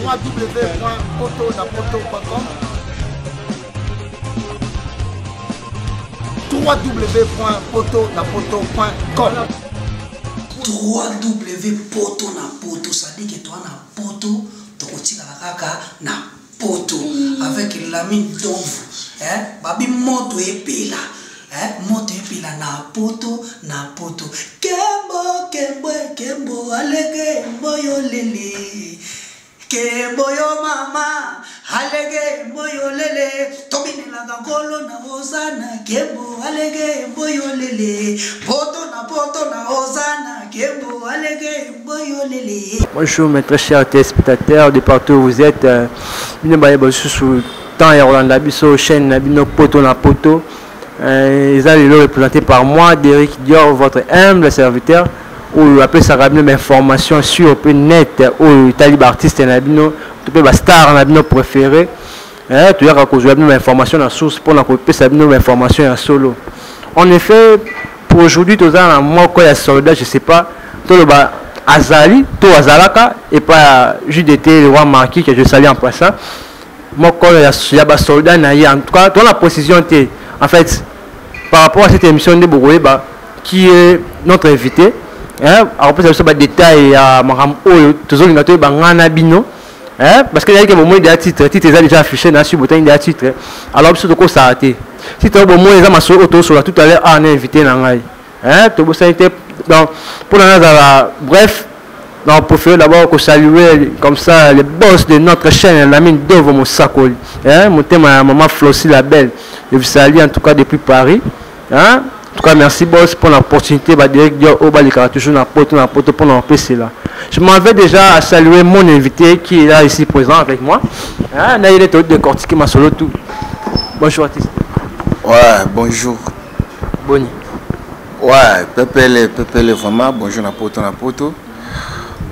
www.potonapoto.com www.potonapoto.com www.potonapoto, ça dit que toi na poto, tokotika kaka na poto avec la mine d'ombre, babi moto epila, moto epila na poto kembo alege moyo lele, kembo yo mama alege moyo lele, tobine la gangolo na ozana kembo alege moyo lele, poto na ozana kembo alege moyo lele. Bonjour mes très chers téléspectateurs de partout où vous êtes. Nous sommes sous temps et Roland Labisso chaîne Nabino Poto na Poto. Ils sont représentés par moi, Derrick Dior, votre humble serviteur. Ou après ça ramène mes informations sur le net ou talib artiste Nabino, tu peux star Nabino préféré. Tu as que je vais mes informations dans la source pour la copier ça mes informations en solo. En effet, pour aujourd'hui, tu as moi quoi les soldats, je sais pas. Tout le bas Azali, tout Azalaka et pas JDT le roi marquis que je salue en passant. Moi quoi il y a des soldats en tout cas dans la précision en fait par rapport à cette émission de Bogoeba qui est notre invité. Après ça va détail à Maram toujours une gâteau bangana bino parce que il y a que moment des titres est déjà affiché dans sur bouton des titres alors c'est de ça arrêté si tu as bon moi les amas auto sur tout à l'heure on est invité dans ngai tout ça été donc pour bref donc pour faire d'abord que saluer comme ça les boss de notre chaîne la mine d'Ovo Mosakoli mon thème à maman Flossi la belle je vous salue en tout cas depuis Paris en tout cas, merci boss pour l'opportunité de toujours na poto pour nous PC là. Je m'en vais déjà à saluer mon invité qui est là ici présent avec moi. Il est de décortiquer ma solo tout. Bonjour artiste. Ouais, bonjour. Boni. Ouais, Pépele vraiment, bonjour na poto.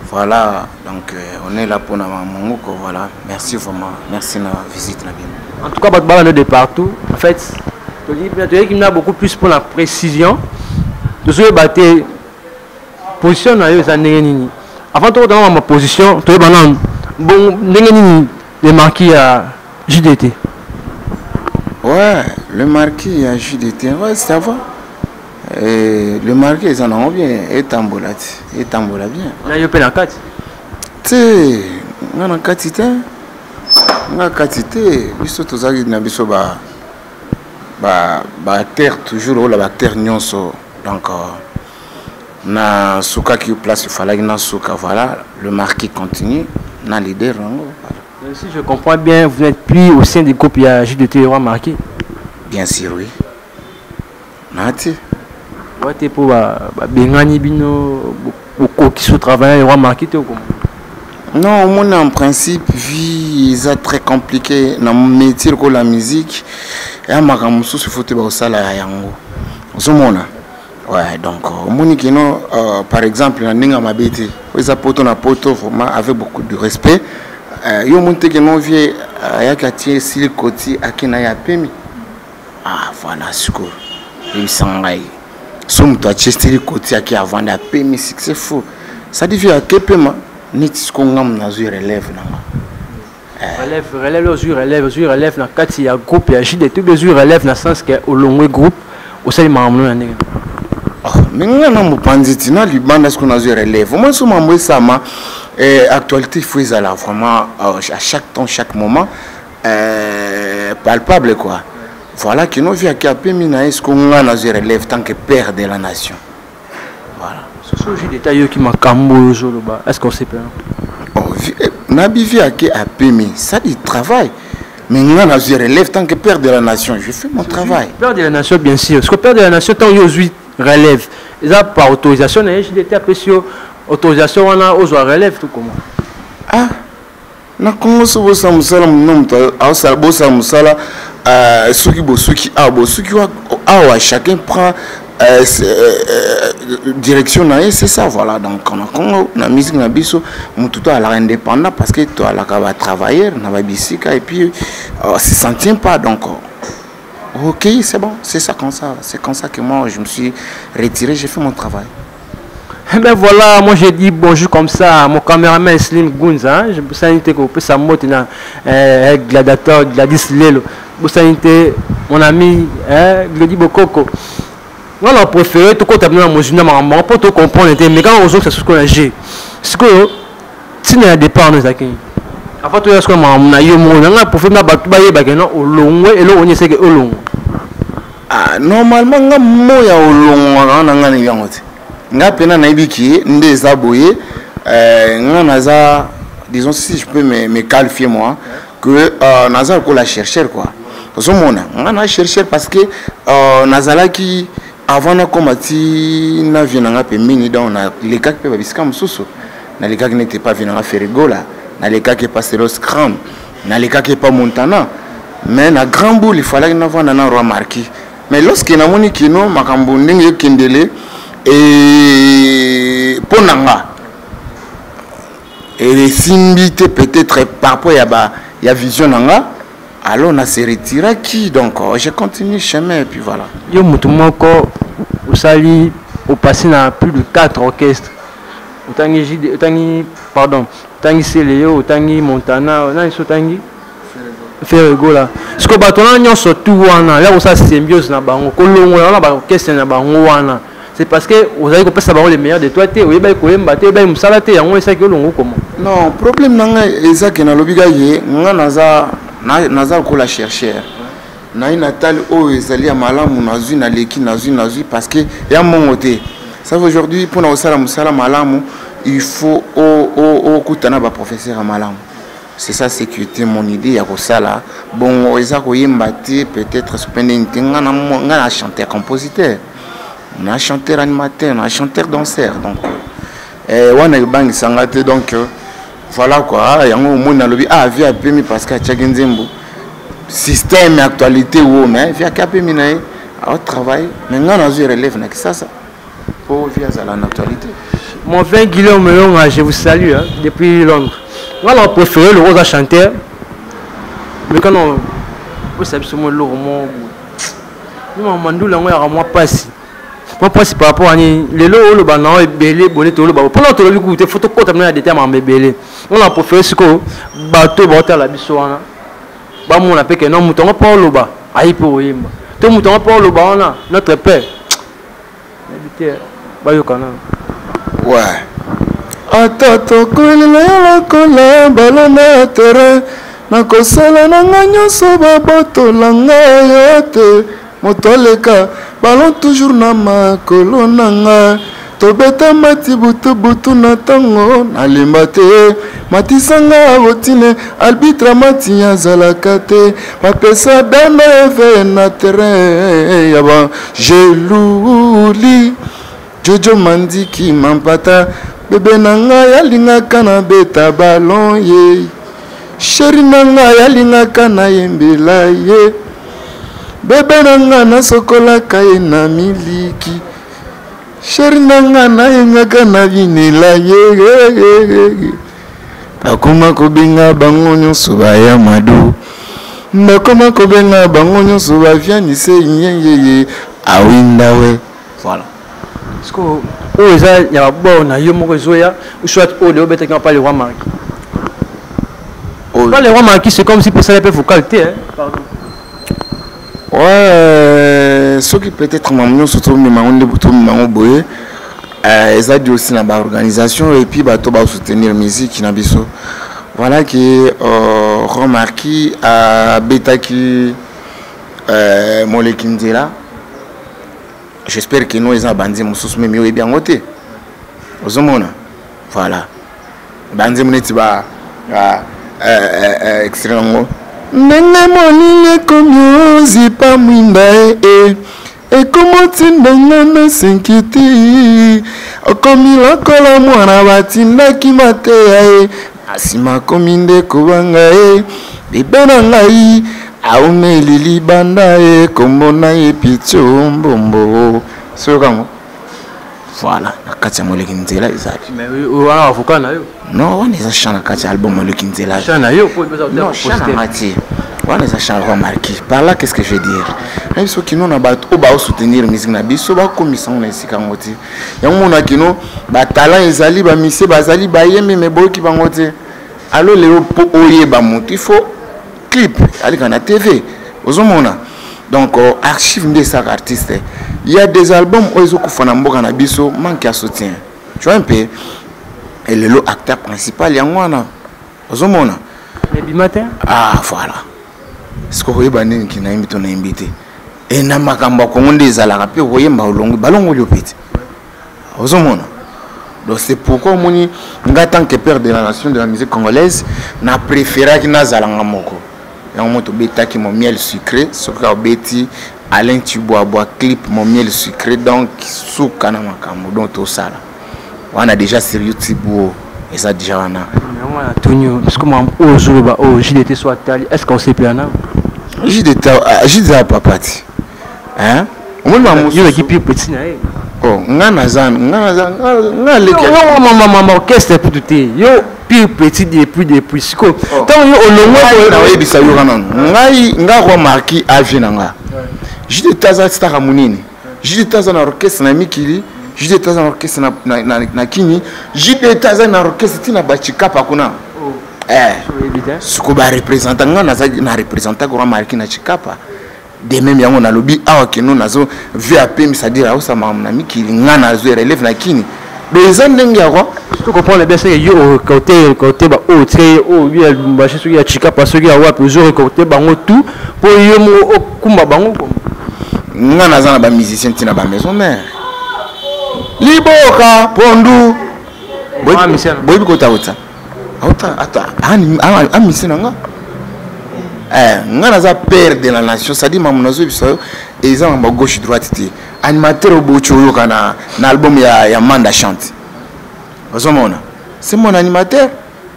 Voilà, donc on est là pour na mamoko, voilà. Merci vraiment, merci na visite na bien. En tout cas, votre de partout. En fait, il y a beaucoup plus pour la précision. Tout ce que position avant de dans ma position, tu es bon le marquis à JDT. Ouais, le marquis à JDT, ouais, ça va. Et le marquis, ils en ont bien. Et tambola bien. Là, il y a pas la carte. Tu sais, on a quantité. On a quantité. Biso tozaki na biso terre toujours la terre nyonso donc na souka qui place il fallait na souka voilà le marquis continue na leader voilà. Si je comprends bien vous n'êtes plus au sein du groupe JDT roi marquis. Bien sûr oui nati ouais pour bengani bino beaucoup qui se travaillent roi marquis non mon en principe vie est très compliqué dans mon métier comme la musique et makambo susu faut te ba osala yango ozomona ouais donc monikino par exemple na ninga mabete oza poto na poto vraiment avec beaucoup de respect yo monte que non vie ayakati sili koti akina ya pemi voilà siko il sangai somme to chesteli koti aki avant da pemi c'est fou ça dit à kepema nit ce ngam na zo relève nanga relève na kati ya groupe ya JDT les relève na sens que au long groupe au sein mamno na ndenge mais ngana mopanzi na libanda ce qu'on a relève moi so mambo sama actualité il faut ça vraiment à chaque temps chaque moment palpable quoi voilà que nous via qui a permis na est ce qu'on a relève tant que père de la nation voilà ce JDT qui m'a cambo joloba est-ce qu'on sait pas Nabivi a permis ça du travail mais nous on a relève tant que père de la nation je fais mon travail père de la nation bien sûr parce que père de la nation tant qu'il relève ils a par autorisation JDT a pris autorisation on a aux relève tout comment na Congo so bosa musala nom a bosa musala soki bosuki bosuki wa chacun prend direction c'est ça voilà donc on a Congo la musique na biso mututo à la indépendant parce que toi la va travailler na ba bisika et puis se sentir pas donc OK c'est bon c'est comme ça que moi je me suis retiré j'ai fait mon travail Ben voilà, moi j'ai dit bonjour comme ça à mon caméraman Slim Gunza. Je me sens que vous sa moto na Gladiator Gladys Lelo. Vous savez mon ami Glody Bokoko. Moi on préféré tout côté dans mon journal maman pour tout comprendre mais quand on joue c'est ce qu'on a j'ai. Ce que si na départ nous akini. Avant tout est-ce que maman na yo mon na pour na batu ba yeba ke no olongwe elo onye seke olongwe. Ah normalement nga moya olongwa na nga ni yangote. Nga pena na ibiki nde zaboye nga naza disons si je peux me qualifier moi que naza ko la chercheur quoi. Parce que mona nga na chercheur parce que nazala qui avant na komati na vient nga pe mini dans na les cas pe babisika mususu na les cas qui n'étaient pas venus à Ferrigola na les cas qui passaient au Scrum na les cas qui pas Montana mais na grand boule il fallait na vendre na roi marquis mais lorsque na moni kino makambo ndenge kendele et pour nanga et les simbité peut-être par rapport il y a vision nanga alors on a se retiré qui donc je continue chemin et puis voilà yo mutu moko usali au passé na plus de 4 orchestres utangi pardon utangi Seleo utangi Montana na iso utangi Ferrigola ce que batona nyonso tout wana là usa symbiose na bango kolongola na ba orchestre na bango wana. C'est parce que vous avez compris ça les meilleurs de toi tu oui ba ko yemba te ba musala te yango esa ke longo comment non problème nanga eza ke na lobiga ye nga naza ko la chercheur na inatal o ezali ya malamu nazui na leki nazui parce que ya mongote ça aujourd'hui pour na osala musala malamu il faut au kutana ba professeur malamu c'est ça sécurité mon idée ya ko sala bon eza ko yemba te peut-être spending nga na chanteur compositeur. On a chanteur animateur, on a chanteur danseur donc on a bang sangate donc voilà quoi yango mona lobi via pemi parce que Tchagenzembo système et actualité ou mais via kapemi na au travail mais nga na relève na ça pour via ça l'actualité. Mon frère Guillaume Melonga, je vous salue depuis Londres. Voilà on préfère le rose chanteur mais quand on vous savez ce mot lourd mon mandou la moi passe. Moi passe par rapport à les lots le banan et belé bonnet tout le bas pendant tout le coup des photos quand on a des termes en belé on a préféré ce que bateau bateau la bisoana ba mon appelle que non mouton pas le bas aïe pour yimba tout mouton pas le bas on a notre père habité ba yo kana ouais atato kolela kola balona terrain na kosala na nyonso ba bato langa yote motoleka ballon toujours na makolo nanga tobeta mati butu na tango nalemba te matisanga botine arbitre mati azalaka te bapesa dana eve na terrain yaba jeluli jojo mandiki mampata bebe nanga yalingaka na beta ballon ye sheri nanga yalingaka na yembela ye bebe nanga na sokola kaye na miliki sheri nanga na yengaka na vinela ye bakoma kobenga bango nyonso baya madu bakoma kobenga bango nyonso bavianise yeyeye awinda we voilà parce que o eza ya bon na yo moko zoya ou soit o le obeta qui pas le roi marquis pas le roi marquis c'est comme si pour ça les peu focalité pardon. Ouais, ce qui peut-être maman surtout mais maman de bouton maman boye ça dit aussi dans l'organisation et puis bateau va soutenir musique na biso voilà que remarqué à beta qui molekinzela j'espère que nous les bandits mususu même yo bien ngote ozomona voilà bandits muneti ba extrêmement ndenge moninga ekomi ozipa mwinda ekomotindenga na senkiti okomi lokola mwana batindaki mateya ye asima akomi nde kobanga ye bebe na ngai aumeli libanda ye kombo na ye pitio mbombo soyokango voilà na kati ya moleki nzela ezali wana wafuka na yo non wana eza chant na kati ya album moleki nzela chant na yo non chant na mati Voilà, ça change remarqué. Par là, qu'est-ce que je veux dire? Même ceux qui n'ont pas soutenir la musique, ils sont comme ils sont ici. Il y a un qui n'ont pas talent, ils allaient, ils misé, ils allaient, mais boy qui vont voter. Alors, il faut clip, aller dans la TV. Donc, archive des artistes. Il y a des albums où ils ont fait un peu manque de soutien. Tu vois un peu? Et le acteur principal, il y a un Mais du matin? Ah, voilà. Ce que vous avez qui n'a invité. Et n'a pas des alarapés, vous voyez, ballon au petit. Donc c'est pourquoi moi, en tant que père de la nation de la musique congolaise, n'a préféré qu'il n'a zalanga moko. Et on monte bêta qui mon miel sucré, ce que bêti Alain Thibault boit clip mon miel sucré donc sous kanama kambo donc tout ça là. On a déjà sur YouTube et ça déjà on a. On a tout nu parce que moi au jour bah au JDT soit tali est-ce qu'on sait plus là? JDT papa ti. Hein? On m'a montré l'équipe petit na. Oh, ngana le maman orchestre pour tout yo pire petit depuis siko tant yo olongo na yebisa yo kana ngai nga remarqué avinanga JDT za star munini JDT za na orchestre na mikili JDT za na orchestre na kini JDT za na orchestre tina bachikapa kuna siko ba representant ngana za na representant ko remarqué na chikapa de même yango na lobby awa keno nazo VAP c'est-à-dire au sama na mikili ngana zo relève na kini des ndenge yako tu comprends le bien c'est yo côté ba o très o bien ba chez ya chika parce que ya wa toujours côté bango tout pour yo mo kumba bango ngana za na ba musicien tina ba maison mère liboka pondu boy ko tawuta ata ani misina nga ngana za père de la nation ça dit mamunazo biso et ça en gauche droite ti animateur au bocho yo kana na album ya Manda chante ozomona c'est mon animateur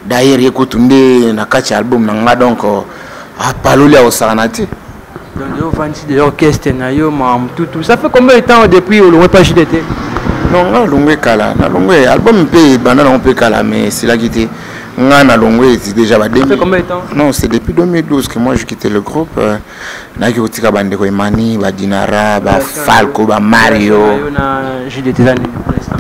d'ailleurs yekotunde na kacha album na nga donc a paloli au saranati donc yo vanti de l'orchestre na yo mam tout ça fait combien de temps depuis au loin pas JDT? Non na longwe kala na longwe album pe bana on peut kala mais c'est là qui était ngana longwe c'est déjà ba ça fait combien de temps? Non, c'est depuis 2012 que moi j'ai quitté le groupe na ki otika bande ko Imani ba Dinara ba Falco ba Mario na JDT za ni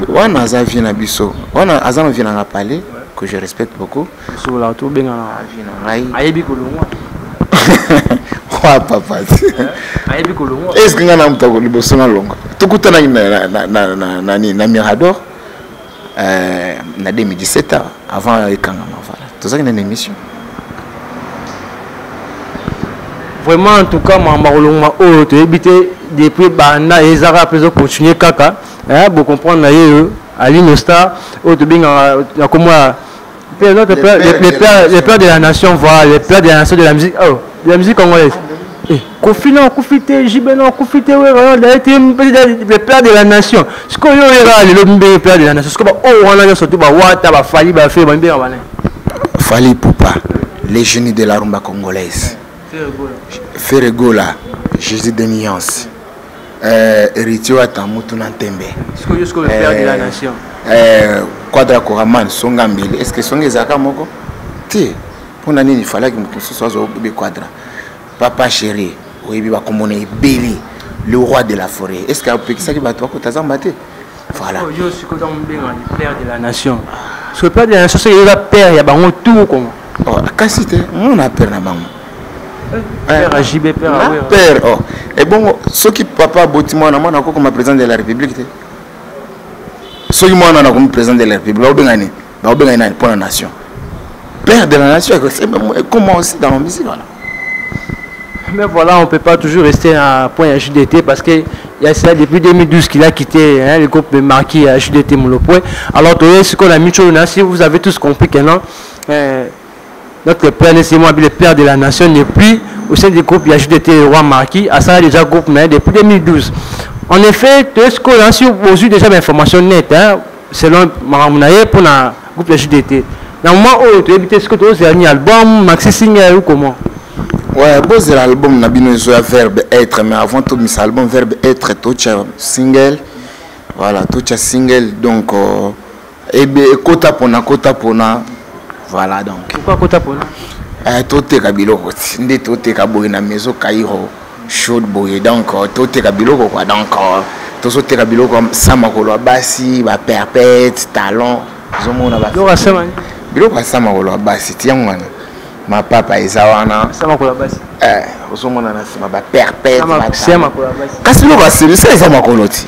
wana za vina biso wana azama vina nga parler que je respecte beaucoup sur la tout benga vina ngai ayebi ko longwa kwa papa ayebi ko longwa est-ce que ngana mutako liboso na longa tukutana na Mirador na 2017 avant Ekangama voilà tout ça une émission vraiment en tout cas ma marolongma o to éviter depuis banda ezara peut continuer kaka hein pour comprendre naie Ali Nostar o to binga comme les pères de la nation voilà les pères de la nation de la musique congolaise Confident, confité, Jibeno, confité, ouais, le père de la nation. Ce qu'on y aura, le père de la nation. Ce qu'on a sorti, Fali Poupa, les génies de la rumba congolaise. Ferregola, Jésus de Nuance. Eritio Atamutu Nantembe. Ce qu'on y a le père de la nation. Quadra Koraman, Songambili. Est-ce que Songe Zaka Moko? Ti, pour l'année, il fallait que ce soit au Quadra. Papa chéri, oui, le roi de la forêt. Est-ce qu'il y a ça qui va te faire? Voilà. Je suis content de le père de la nation. Ce père de la nation, c'est le père, il y a tout comme. Oh, Cassite, on a peur là-bas. Père JB, père. Père, oh. Et bon, ce qui papa Botimo, on a comme président de la République. Ce qui moi, on a comme président de la République. Pour la nation. Père de la nation, c'est comment aussi dans la musique, voilà. Mais voilà, on ne peut pas toujours rester à point JDT parce qu'il y a ça depuis 2012 qu'il a quitté le groupe marqué à JDT Moulopoint. Alors, ce qu'on a mis, si vous avez tous compris que non, notre père, le père de la nation, n'est plus au sein du groupe JDT Roi Marquis, à ça déjà groupe depuis 2012. En effet, ce qu'on a su aujourd'hui déjà l'information nette, selon Maramounaye pour le groupe JDT. Dans le moment où tu as ce que tu as un album, Maxi Singer ou comment? Ouais, bon, c'est l'album Nabino verbe être, mais avant tout, mis album verbe être, tout single. Voilà, tout single, donc, et bien, Kota Pona, voilà donc. Pourquoi Kota Pona? toteka biloko nde toteka boye na maison Cairo chaude boye donc toteka biloko quoi donc tozoteka biloko sa makolo basi ba perpète talon zomona ba biloko sa makolo basi tiango wana ma papa eza wana sa makolo basi ozomona na sima ba perpète sa makolo basi kasi biloko asebisa eza makolo ti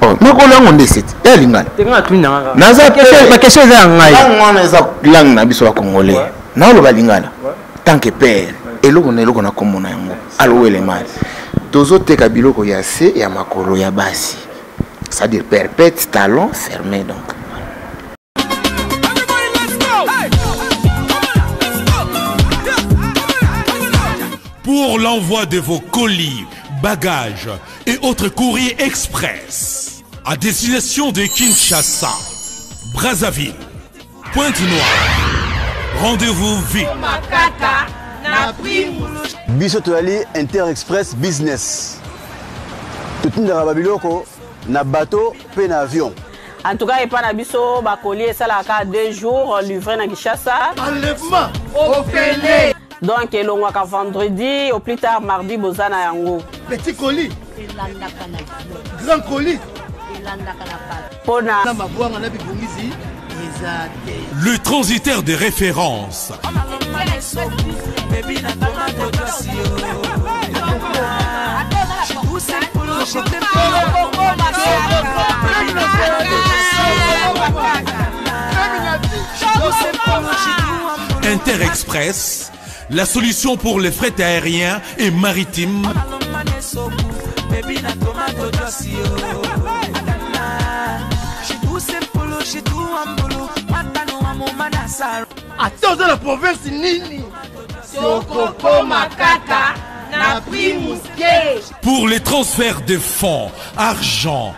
makolo yango nde seti elingana tenga tuni nanga naza ma question eza ngai wana eza langue na biso ba congolais na lo balingana tant que père eloko na eloko na komona yango alowele mal tozoteka biloko ya se ya makolo ya basi c'est-à-dire perpète talon fermé donc pour l'envoi de vos colis, bagages et autres courriers express à destination de Kinshasa, Brazzaville, Pointe-Noire. Rendez-vous vite. Biso toali Inter Express Business. Tout na babiloko na bateau pe na avion. En tout cas, il n'y a pas de bakoli, ça la 2 jours livré à Kinshasa. Enlèvement au Félé. Donc, il y a vendredi, au plus tard mardi, Bozana Yango. Petit colis. Grand colis. Le transitaire de référence. Inter Express, la solution pour les frais aériens et maritimes. Attends, dans la province Nini. Pour les transferts de fonds, argent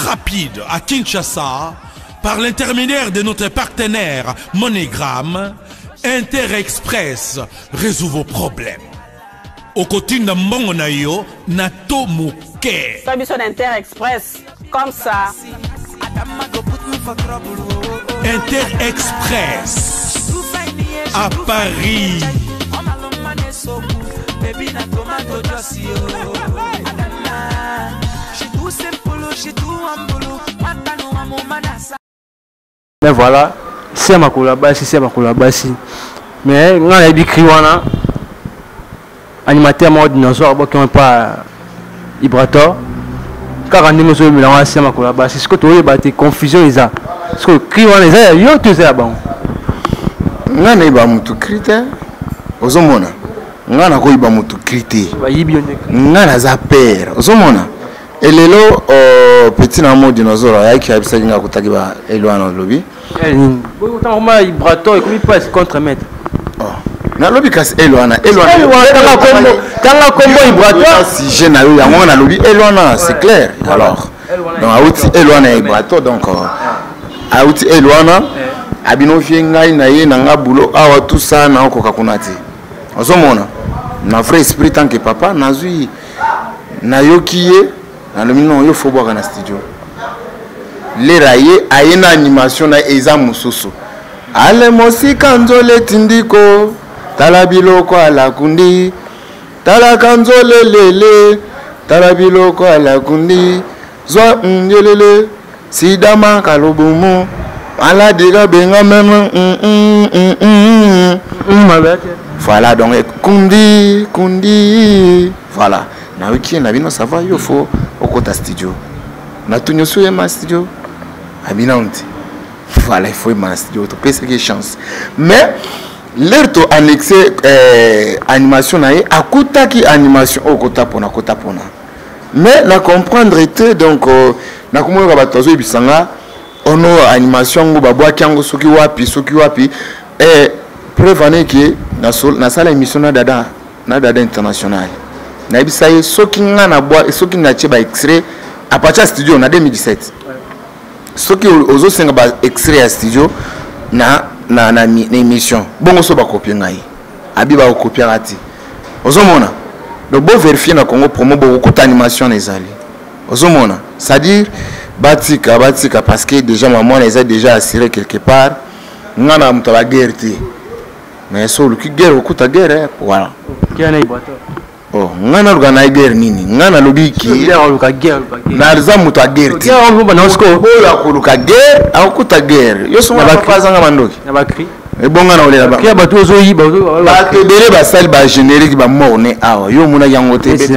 rapide à Kinshasa, par l'intermédiaire de notre partenaire MoneyGram, Inter Express résout vos problèmes. Au côté de Mbongonayo, Nato Mouké. Inter Express, comme ça. Inter Express à Paris. Mais voilà, c'est ma collaboration, c'est ma collaboration. Mais on a dit Kriwana, animateur mort dinosaure, qui n'ont pas Ibrator. Car on est sur le c'est ma collaboration. Ce que tu as dit, confusion, ils ont. Ce que Kriwana, ils ont, ils ont, bon. On a pas mutu critère. Ozomona. On a pas mutu critère. On a zapper. Ozomona. Et lelo petit namo dinosaure ayaki abisa kinga kutakiba elwana lobi. Autant moi Ibrator et comme pas contre mettre. Oh. Na lobi kasi elwana kanga kombo Ibrator si je na yo yango na lobi elwana c'est clair. Alors donc auti elwana Ibrator donc auti elwana abino fiengai na ye nanga bulo awa tout ça na okoka kunati. Ozomona. Na vrai esprit tant que papa nazui na yokiye na le mino yo faut boire na studio les raye ayena animation na eza mususu ale mosika nzole tindiko tala biloko ala kundi tala kanzole lele tala biloko ala kundi zwa ngelele sidama kalobumu ala diga benga même voilà donc kundi voilà na wiki na bino ça va yo faut okota studio na tunyo suye ma studio abina onti voilà il faut ma studio to pèse quelque chance mais l'air to annexer animation na akuta ki animation okota pona kota pona mais na comprendre était donc na komoka batozo ebisanga ono animation ngo babwa kyango soki wapi preuve que na sala émission na dada international na bisaye soki nga na bois soki nga cheba extrait à partir studio na 2017 soki ozo senga ba extrait à studio na émission bongo so ba copier ngai abi ba copier ati ozo mona donc bo vérifier na Congo promo bo ko animation ezali ozo mona c'est-à-dire batika parce que déjà maman les a déjà assuré quelque part nga na mto ba guerre mais so luki guerre okuta guerre voilà kiana ibato oh ngana lugana guerre nini ngana lobiki guerre na zamu ta guerre ti on va na sko ola kuluka guerre akuta guerre yo so na bazanga mandoki na bakri e bonga na olela ba kia bato zo yi ba tebele ba sali ba générique ba morne awa yo muna yango te beto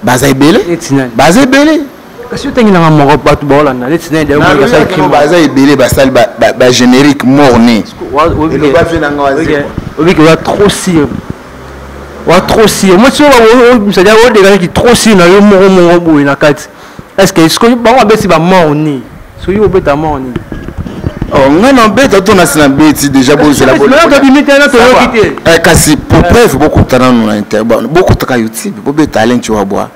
baza ebele baza ebele kasi utengi na moko bato ba olanda etina de ba sali crime baza ebele ba sali ba générique morne et le ba fait na ngazi obi que va trop sire wa trop sire moi tu vois ça dire des gars qui trop sire na yo moko boy na kati est-ce que ba wa besi ba morne so yo beta morne oh ngana beta to na sina beti déjà bo c'est la bonne kasi pour preuve beaucoup tana na internet beaucoup taka YouTube bo beta talent tu vas boire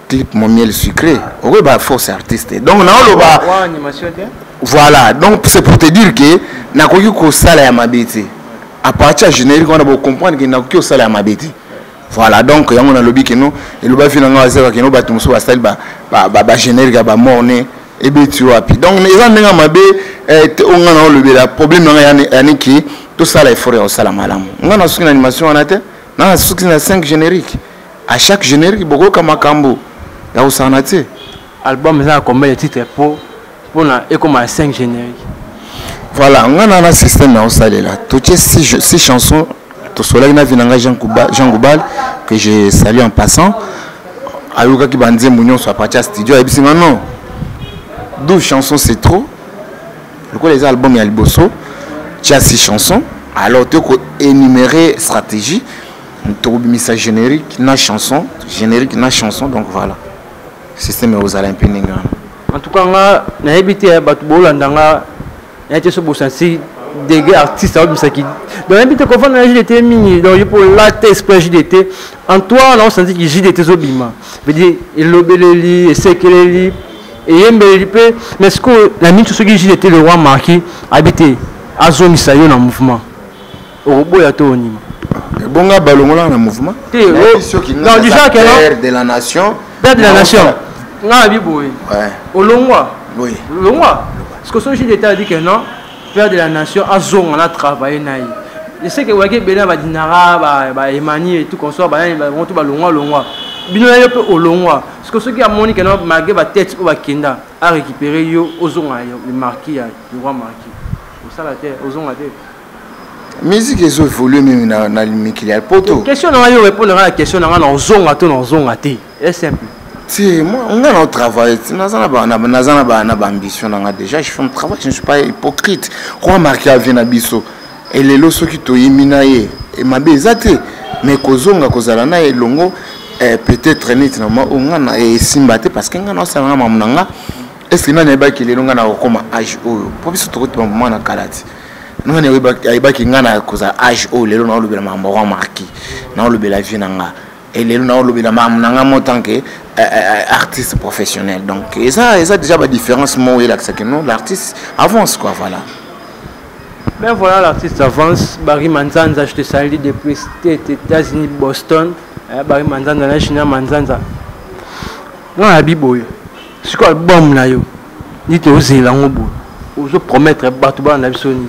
clip mon miel sucré on va force artiste donc na lo ba voilà donc c'est pour te dire que na koki ko sala ya mabeti à partir générique on va comprendre que na koki ko sala ya mabeti voilà donc yango na lobby que nous et le ba fina ngwa que nous ba tumso ba style ba générique ba morne et bien tu vois puis donc les gens n'ont pas on a le problème yani qui tout ça là il faut au sala malam on a une animation en atteint non c'est 5 génériques à chaque générique beaucoup comme makambo ya usanate album ça combien de titres pour na et comme 5 génériques voilà on a un système na usale là toutes ces chansons to sola na vinanga Jean Goubal que je salue en passant ayuka ki banze munyon so partir studio et puis non 12 chansons c'est trop. Le coup les albums il y a le bosso, tu as 6 chansons. Alors tu as énuméré stratégie, tu as mis ça générique, na chanson, générique na chanson donc voilà. Système aux Olympiques. En tout cas on a habité batu bolandanga y a été ce bossansi des artistes qui donc habité qu'on fait na JDT mini donc pour la test pour JDT en toi on senti que JDT zobima. Veut dire il lobeleli et sekeleli et mais ce que la minute ce qui était le roi marqué habité à zone sayo dans mouvement au boya toni bonga balongola na mouvement non déjà que père de la nation na biboy ouais olongwa oui olongwa ce que ce qui était a dit que non père de la nation a zone on a travaillé naï je sais que wake bena ba dinara ba emani et tout qu'on soit ba tout ba longwa bino yo pe olongwa parce que ceux qui a moni que non malgré ba tête ou ba kenda a récupérer yo ozonga yo le marquis ya le roi marquis ça la terre ozonga terre musique est évolué même na limikili poto question na yo répondre à la question na ozonga to na ozonga te c'est simple si moi on a notre travail nazana ba ambition na déjà je fais mon travail je ne suis pas hypocrite roi marquis a vient na biso et les loso qui to yimina ye et mabe ezate mais kozonga kozala na elongo peut-être nettement on a et simbate parce que ngana osala na mamunanga est-ce que nani ebaki lelo ngana okoma âge oyo po biso tokoti maman na kalati nani ebaki ngana koza âge oyo lelo na olobela mambo roi marquis na olobela vie nanga et lelo na olobela mamunanga en tant que artiste professionnel donc et ça déjà la différence moi et là que non l'artiste avance quoi voilà. Ben voilà l'artiste avance Barry Manzanza je te salue depuis les États-Unis Boston. Barry Manzanza na China Manzanza non la biboy c'est quoi album na yo ni te ozela ngobo ozo promettre batu ba na bisoni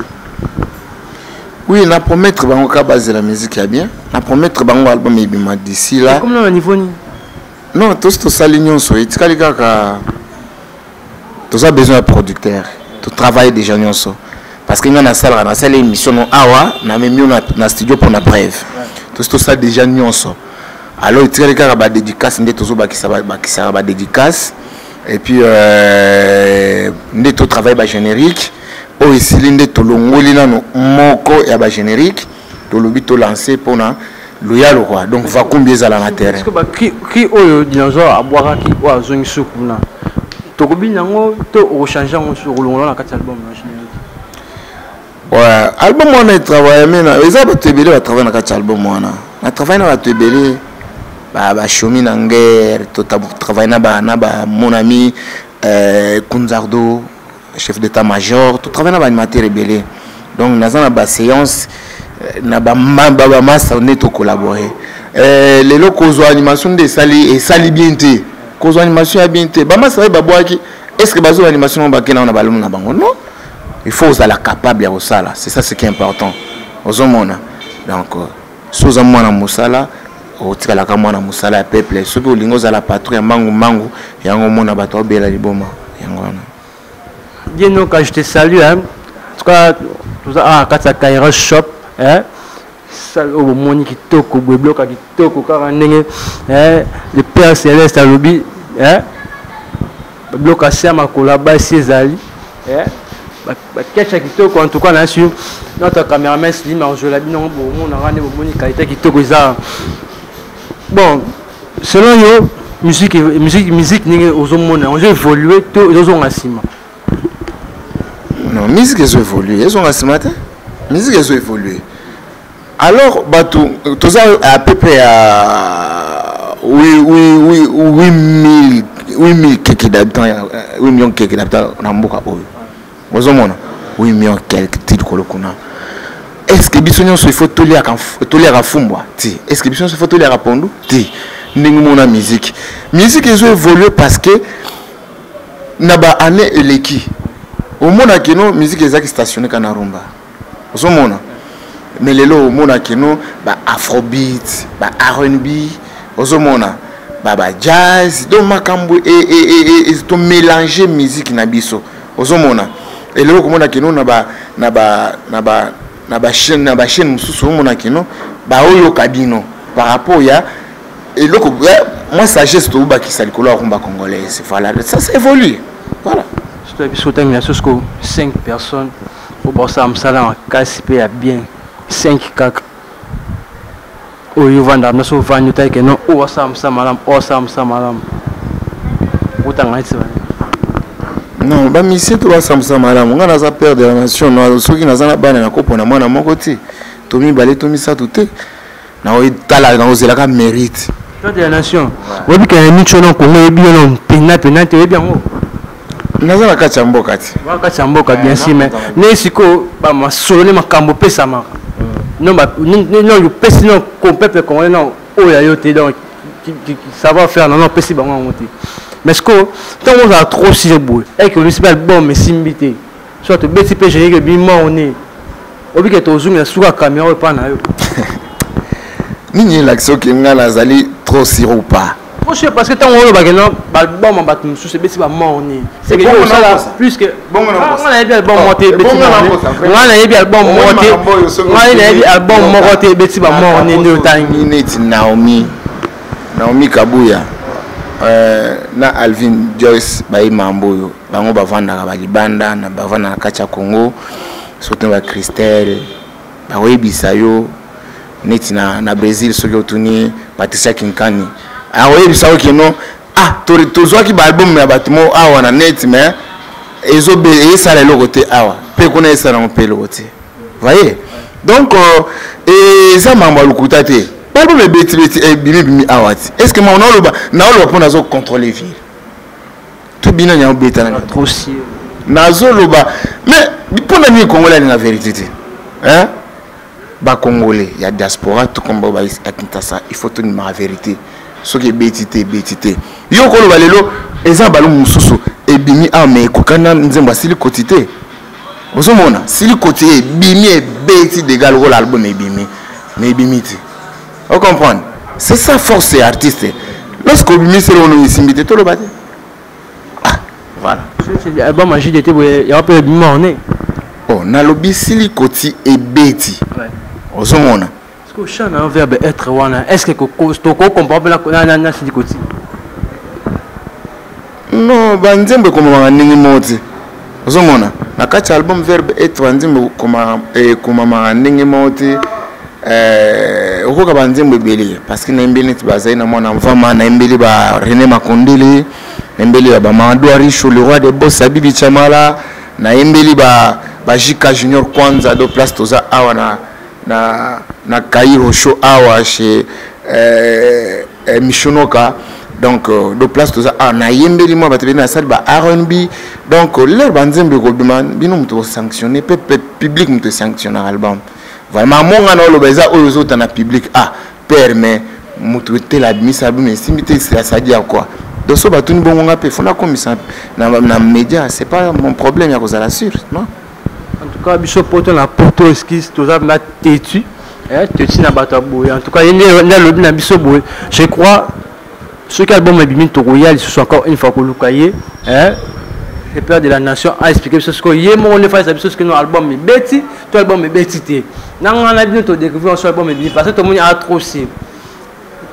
oui na promettre bango ka base la musique ya bien na promettre bango album ebima d'ici là comme na niveau ni non tout ça l'union so etikali kaka tout ça besoin de producteur tout travailler déjà nyonso parce que na salle émission no awa na même na studio pour na brève tout ça déjà nyonso. Alors il tire les gars à dédicace, n'est toujours qui ça va dédicace et puis n'est tout travail bas générique. Oh ici l'inde tout l'ongoli là no moko et bas générique. Tout le but lancé pour na loyal quoi. Donc va combien ça la terre. Est-ce que bah qui oh dinosaure à boire qui ou à zone soukou là. To kobi nango to au changer on sur l'ongolo na 4 albums na générique. Ouais, album on a travaillé mais na ils ont tebele va travailler na 4 albums on a travaillé na tebele ba chomi na guerre to travailler na ba mon ami Kunzardo chef d'état-major to travailler na ba animateur rebelle donc na ba séance na ba master on est to collaborer les locaux animation de sali et sali bien té cause animation ya bien té ba master ba boaki est-ce que bazo animation ba kena na ba na bango non il faut être capable ya osala c'est ça ce qui est important ozomona donc soza mwana musala otikalaka mwana musala ya peuple soki olingi ozala patron ya mbangu yango mona bato obela liboma yango wana. Bien donc je te salue hein. En tout cas tout ça kata Kaira shop hein. Ça au moni kitoko bloka kitoko kaka ndenge hein le père céleste alobi hein bloka sama kolaba Césali hein ba ketcha kitoko en tout cas là sur notre caméraman Slim Anjola bino bon on a ramené moni qualité kitoko ça. Bon, selon yo, musique n'est aux hommes, on a évolué, tous ont assimé. Non, musique est évolué, ils ont assimé. Musique est évolué. Alors, bateau, tout ça à peu près à 8 quelques d'habitants, 8 millions quelques d'habitants dans Mboka. Vous avez 8 millions quelques titres que l'on a. Est-ce que Bissonnion il faut tolérer à Fumba? Est-ce que Bissonnion il faut tolérer à Pondou? N'importe musique. Musique ils ont évolué parce que naba année eleki. Au monde à Keno musique ils ont stationné quand Rumba. Au monde. Mais les lots au monde à Keno bah Afrobeat, bah R&B, au monde bah jazz, donc makambo et to mélanger musique na biso. Au monde. Et le monde à Keno na ba chaîne mususu mona kino ba oyo kabino par rapport ya et loko moi sagesse to ba ki salikolo rumba congolaise voilà ça évolue voilà je te souhaite une chose que 5 personnes au bossa amsala kasipe ya bien 5 kaka oyo vanda na so vanyu ta ke no o samsa malam utanga itse non ba mission to basamsa malamu nga naza père de la nation no soki naza na bana na kopona mwana moko ti to mi balé to mi sa tout na o tala na ozela ka mérite père de la nation obi ka ni chono ko ngebi no pena te obi ngo naza na kacha mboka ti wa kacha mboka bien sûr mais ne siko ba masolo makambo pesa ma non ba non yo pesi non ko peuple congolais non o ya yo te donc ça va faire non pesi ba ngo te. Mais ce que tant on a trop si beau et que le super bon mais simbité soit le petit peu gérer que bien on est obi que to zoom na sur la caméra pas na yo nini l'action que nga nazali trop sirop pas parce que tant on ba que non album ba tout sous c'est petit ba on est c'est que ça plus que bon on a bien album monté petit on a bien album monté on a bien album monté petit ba on est no time Naomi Kabuya na Alvin Joyce bayi mamboyo bango bavanda ba libanda na bavanda na kacha Congo surtout ba Christelle ba webisa yo neti na Brésil soki otuni Patricia Kinkani a webisa yo kino tozwa ki ba album ya batimo awa na net mais ezobe esala lokote awa pe kuna esala mo pe lokote voyez donc ça mamba lukuta te le beti bimi awati est-ce que on a le pour contrôler ville tout bien y a beta trop si nazo loba mais pour la congolais la vérité hein ba congolais il y a diaspora tout comme ba Kinshasa il faut tenir la vérité ce qui betité yo ko loba lelo eza balo mususu e bimi a me ko kana nzemba sili kotité ozomona sili koté bimi e beti de gal ko l'album e bimi mais bimi ti. Vous comprenez? C'est ça force et artiste. Lorsque vous mettez le invité, tout le bâti. Voilà. C'est l'album magique d'été, il y a un peu de morné. Oh, na lobby silicoti et beti. Au sommet. Est-ce que chant a un verbe être wana? Est-ce que tu comprends la silicoti? Non, banzembe comme un ningimoti. Au sommet. Na kacha album verbe être banzembe comme un ningimoti. Okoka banzembe belé parce que nembeli tibazai na mwana mvama na embeli ba René Makondele nembeli ba Mamadou Richo le roi des boss Bibi Chamala na embeli ba Jika Junior Kwanza do place toza awa na Kairo show awa chez Mishonoka donc do place toza na embeli moi ba tebena sali ba R&B donc leur banzembe ko demande bino muto sanctionner public muto sanctionner album. Vraiment, mon gars, le baiser aux autres dans le public. Père, mais moutouté la mise mais si ça dit à quoi? Donc, ça va tout le monde appeler. Faut la commission dans les médias. C'est pas mon problème, il y a cause à la sûre, non? En tout cas, Bishop Poto, la Poto esquisse, tout ça, la têtu. tu na bato boye en tout cas il y lobby na biso boye je crois ce qu'album Bimi Toroyal ce sont encore une fois colocaye le père de la nation a expliqué ce que yé mon le fait ce que nos album est bêti tout album est bêtité nanga na bien to découvrir ce album est parce que tout le monde a trop si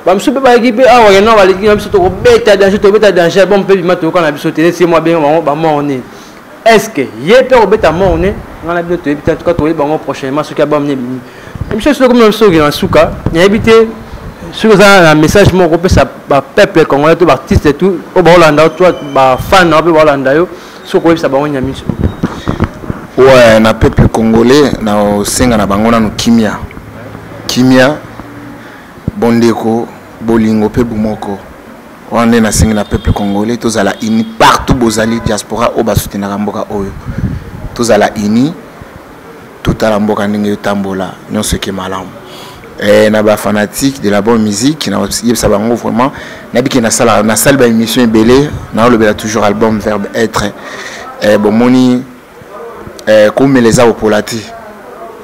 ba mso ba équipe ah ouais non va l'équipe mso to bêta danger album peut Bimi to kana biso télé c'est moi bien ba mo on est est-ce que yé père bêta mo on est on a bien to en tout cas to ba prochainement ce qu'album est Bimi monsieur c'est comme ça qui en souka il habité sur un message mon groupe ça peuple congolais tout artiste et tout au Holanda toi ba fan au Holanda yo so ko ça ba on nyami ouais na peuple congolais na senga na bango na no kimia bondeko bolingo pe bumoko on est na senga na peuple congolais tous à la ini partout bozali diaspora au ba soutenir mboka oyo tous à la ini tout à la mboka ndenge tambola non ce qui est malamu na ba fanatique de la bonne musique na ça bango vraiment na biki na salle ba émission belé na le bela toujours album verbe être bon moni comme les a opolati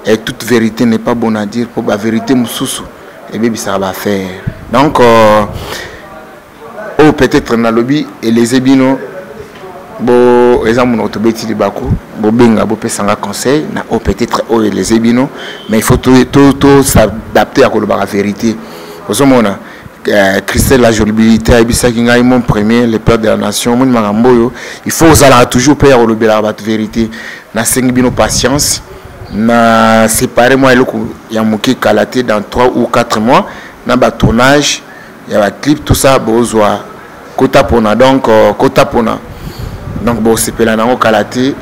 et toute vérité n'est pas bonne à dire pour la vérité mususu et bien ça va faire donc peut-être na lobby et les ebino bo exemple mon autobeti de Bakou bo benga bo pesanga conseil na peut-être les ebino mais il faut tout s'adapter à la vérité parce que Christelle la jolibilité abisa kinga mon premier le père de la nation mon magamboyo il faut osala toujours père le bela la vérité na sengibino patience na séparer moi le ya moki kalaté dans 3 ou 4 mois na ba tournage ya ba clip tout ça bozwa kota pona donc kota pona donc bon c'est pela nango kalaté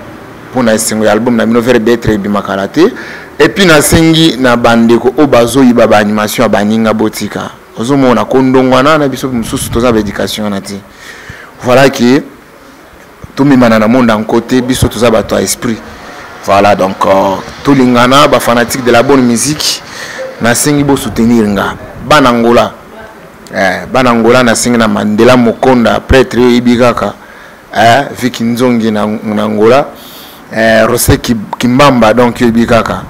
pour na single album na mino faire d'être bima kalaté et puis na sengi na bandeko obazo yiba ba animation ba ninga botika ozomona kondongwana na biso mususu toza ba éducation na ti voilà que tout mimana na monde en côté biso toza ba to esprit voilà donc tout lingana ba fanatique de la bonne musique na sengi bo soutenir nga banangola na sengi na Mandela Mokonda prêtre ibikaka Viki Nzongi na Angola Rosé Kimbamba donc ibikaka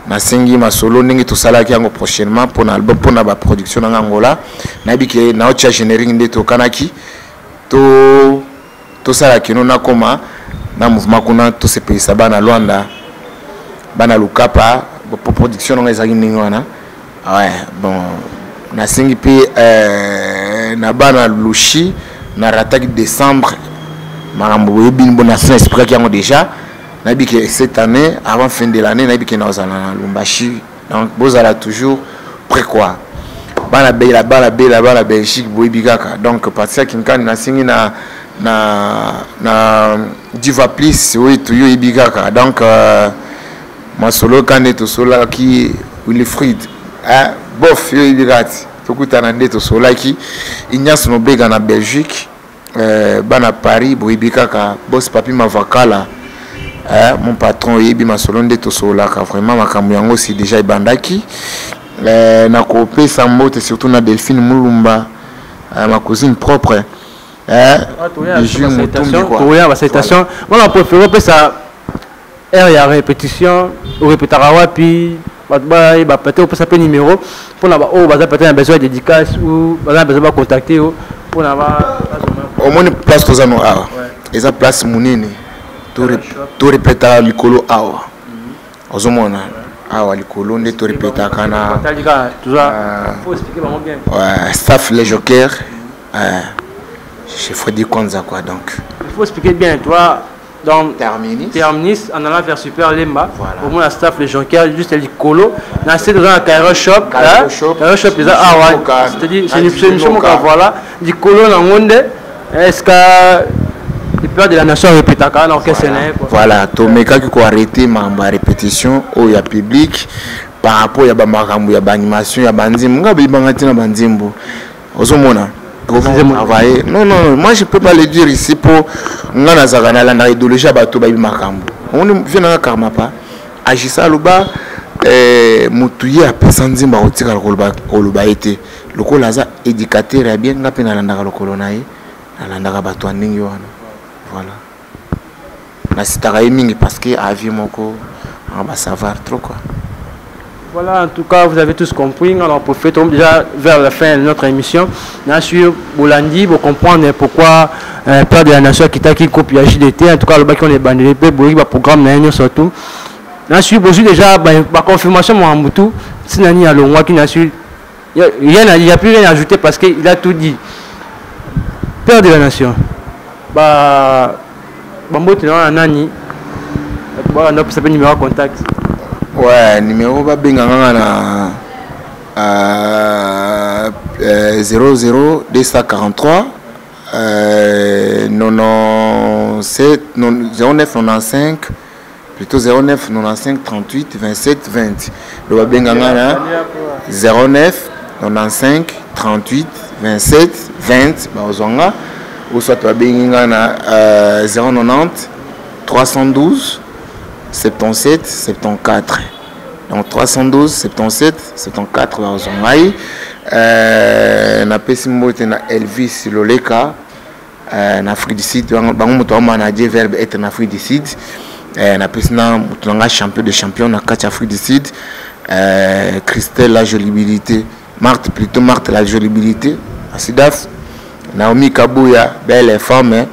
na sengi masolo ndenge to salaki yango prochainement pour album pour na ba production na Angola na biki na ocha générique ndeto kanaki to salaki no na koma na mouvement kuna to se pesa bana Luanda bana Lukapa pour production na ezaki ndenge wana ouais bon na sengi pe na bana Lushi na rataki décembre marambo yebini bona fin esprit qui ont déjà nabi que cette année avant fin de l'année nabi que na ozana Lumbashi donc bozala toujours près quoi bana Belgique boibikaka donc partia kinkani na singi na diva plus oui to yo ibikaka donc masolo kande to sola ki Wilfried bof yo ibikati to kutana ndeto sola ki Ignace Nobega na Belgique bana Paris boibikaka boss papi mavakala mon patron yebi masolonde to solaka vraiment makambo yango si déjà ibandaki na kopé sambote surtout na Delphine Mulumba ma cousine propre citation voilà préféré pe ça ya répétition au répétarawa puis ba peut-être ça peut numéro pour na ba o ba peut-être besoin de dédicace ou ba besoin de contacter pour na ba au moins place tozano awa eza place munene to répéta likolo awa ozomona awa likolo nde to répéta kana staff les jokers chez Freddy Konza quoi donc il faut expliquer bien toi donc terminus en allant vers Super Lemba au moins la staff les jokers juste likolo na c'est dans un Cairo shop les awa c'est-à-dire c'est une chose voilà likolo na monde est-ce que le père de la nation répète à quand voilà tomeka qui arrêter ma répétition au ya public par rapport ya ba makambo ya ba animation ya banzimbo ngabe bangati na banzimbo ozomona travailler non moi je peux pas le dire ici pour ngana zakana la na idéologie bato ba makambo on vient na karma pas agissa luba mutuye apesa nzimba otika koloba ete lokola za éducateur ya bien ngape na landaka lokolo naye alandaka bato ndingi wana voilà na sitaka mingi parce que avis moko on va savoir trop quoi Voilà, en tout cas, vous avez tous compris. Alors, profitons déjà vers la fin de notre émission. Bien sûr, Bolandi, vous comprenez pourquoi Père de la Nation qui t'a qui copie JDT. En tout cas, le bac on est bandé, le programme surtout. Bien sûr, vous déjà la confirmation Mohamoutou, c'est Nani Alongwa qui n'a su. Il n'y a plus rien à ajouter parce qu'il a tout dit. Père de la Nation. Bambo, tu as un Nani. Voilà, c'est le numéro de contact. Ouais, numéro va bien à 00 243 97 09 95 plutôt 09 95 38 27 20. Le va bien 09 95 38 27 20 bazonga ou soit va bien 090 312 77 74. Donc 312 77 74 bazongai na pesimbote na Elvis Loleka en Afrique du Sud bango moto manager verbe être en Afrique du Sud na pesina mutlanga champion de champion na catch Afrique du Sud Christelle la jolibilité Marthe plutôt Marthe la jolibilité Asidaf Naomi Kabouya belle femme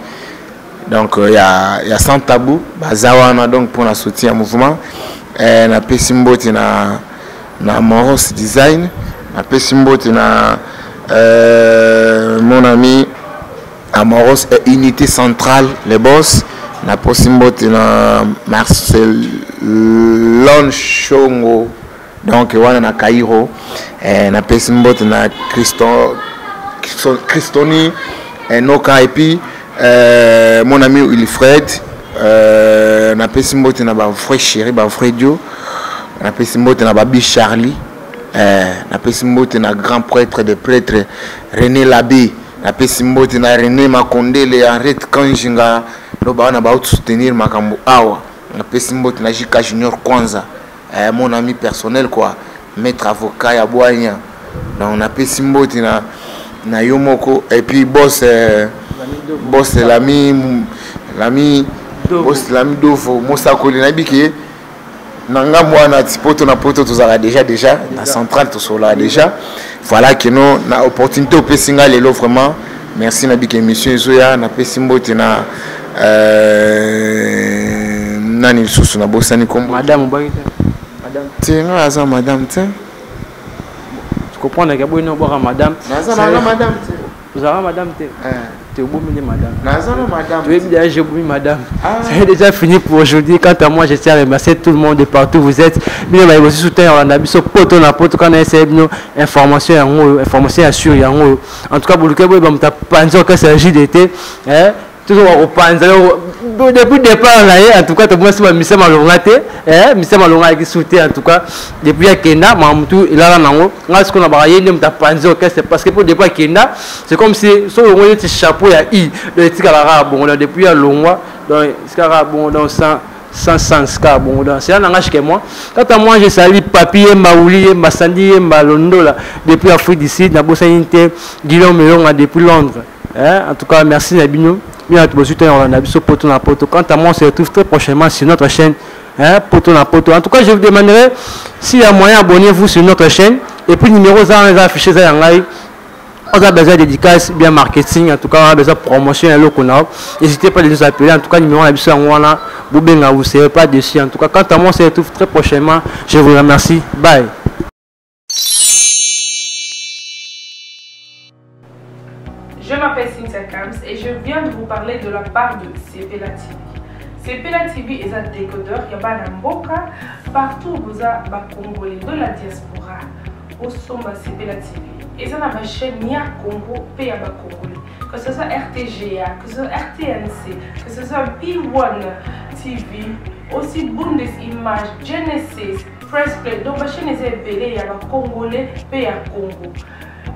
donc il y a sans tabou bazawana donc pour la soutien mouvement na pesimbote na Moros Design na pesimbote na mon ami Amoros Unité Centrale les boss na pesimbote na Marcel Lonchongo donc wana na Cairo na pesimbote na Christoni Noka et puis mon ami Wilfred na pesimbote na ba frère chéri ba frère Dio na pesimbote na babi Charlie na pesimbote na grand prêtre de prêtre René Labé na pesimbote na René Makondele arrête Kanjinga lo ba na ba soutenir makambo awa na pesimbote na Jika Junior Kwanza mon ami personnel quoi maître avocat ya Boanya donc na pesimbote na Yomoko et puis boss l'ami boss l'ami Dofo Mosakoli na biki nanga mwana poto na poto tozala déjà na centrale tosola déjà voilà que non na opportunité au pesinga lelo vraiment merci na biki émission zoya na pesimbote na nani susu na bosani kombo madame Mbangite madame tiens aza madame tiens tu comprends que boy no boka madame naza na madame tiens vous avez madame tu es beau madame naza na madame tu es bien j'ai oublié madame c'est déjà fini pour aujourd'hui. Quant à moi je tiens à remercier tout le monde de partout vous êtes bien va aussi soutenir on a biso poto na poto quand on essaie de information information assure yango en tout cas pour le cas boy ba mta panzo que c'est JDT toujours au panzo depuis le départ là en tout cas tout le monde c'est Missa Malongate Missa Malonga qui soutient en tout cas depuis à Kenya Mamoutou il a là nango nga ce qu'on a barayé ne mta panzo que c'est parce que pour depuis Kenya c'est comme si sur le petit chapeau il y a i le tikala bon là depuis à Longwa donc skara bon dans 100 ska bon dans c'est un langage que moi quant à moi je salue papier Maouli Masandi Malondo là depuis Afrique du Sud na Bosanité Guillaume Melonga depuis Londres en tout cas merci Nabino bien tout suite on a biso poto na poto. Quant à moi on se retrouve très prochainement sur notre chaîne poto na poto. En tout cas je vous demanderai s'il y a moyen abonnez-vous sur notre chaîne et puis numéro ça on a affiché ça yangai on a besoin de dédicace bien marketing en tout cas on a besoin de promotion et l'okona n'hésitez pas à nous appeler en tout cas numéro on a biso ngwana bubenga vous serez pas dessus en tout cas. Quant à moi on se retrouve très prochainement, je vous remercie, bye. Je m'appelle Cynthia Kams et je viens de vous parler de la part de Sepela TV. Sepela TV est un décodeur qui a Mboka partout où vous avez Congolais de la diaspora au Somba Sepela TV. Et ça ma chaîne Nia Congo P.A. Congolais. Que ce soit RTGA, que ce soit RTNC, que ce soit P1 TV, aussi Bundesimage, Genesis, Press Play. Donc ma chaîne est belée, il y a Congolais P.A. Congo.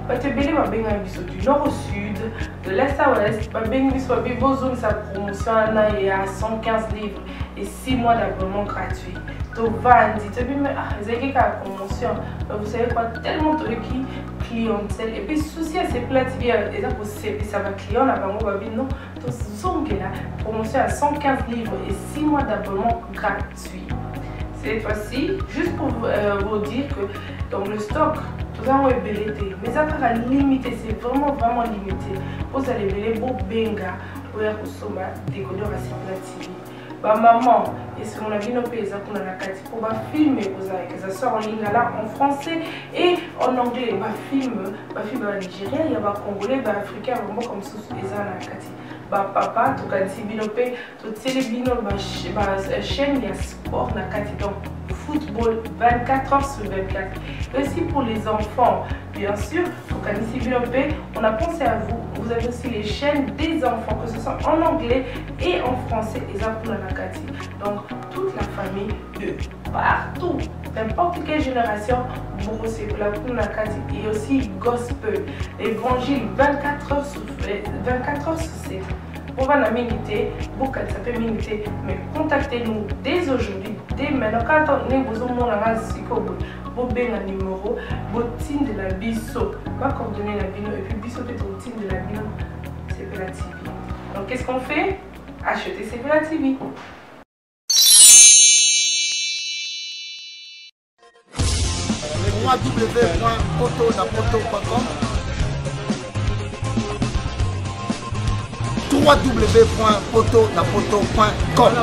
Batebele babenga biso du nord au sud, de l'est à l'ouest, babenga biso babibozong sa promotion à 115 livres et 6 mois d'abonnement gratuit. Tovandi, tu dis mais c'est la promotion, vous savez quoi, tellement de clientèle et puis souci à ces plates et ça va client là bango babi non, donc zong là promotion à 115 livres et 6 mois d'abonnement gratuit. Cette fois-ci, juste pour vous dire que dans le stock, nous avons ébélité. Mais ça sera limité, c'est vraiment limité. Vous allez ébélé pour benga, pour consommer des décodeurs à Sepela TV. Maman, et ce qu'on a vu nos pays, pour filmer, que ça sort en lingala, en français et en anglais. Film nigérien, il y a des congolais, des africains, comme ça, papa, tout cas, si binopé, tout télébino, chaîne, il y a sport, donc football 24 heures sur 24. Aussi pour les enfants, bien sûr, on a pensé à vous. Vous avez aussi les chaînes des enfants, que ce soit en anglais et en français. Donc, toute la famille de partout, n'importe quelle génération, et aussi gospel, évangile 24 heures sur 7. On va la miniter, mais contactez-nous dès aujourd'hui, dès maintenant. Quand on est besoin de un numéro, botine de la biso, pas coordonner la bino, et puis biso peut botine de la bino, Sepela TV. Donc qu'est-ce qu'on fait? Acheter Sepela TV. www.potonapoto.com www.potonapoto.com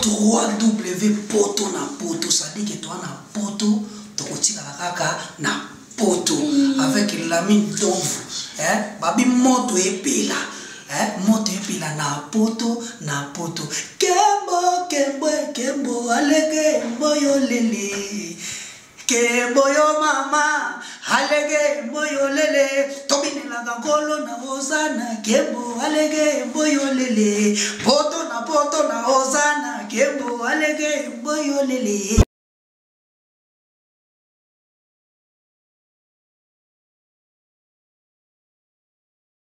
www.potonapoto, ça dit que toi na poto, tokotika la kaka na poto avec l'ami d'ombre, babi moto epela, moto epela na poto kembo alege moyo lele. Keboyo mama, alege moyo lele, tobine la gangolo na hosana, kebo alege moyo lele, poto na hosana, kebo alege moyo lele.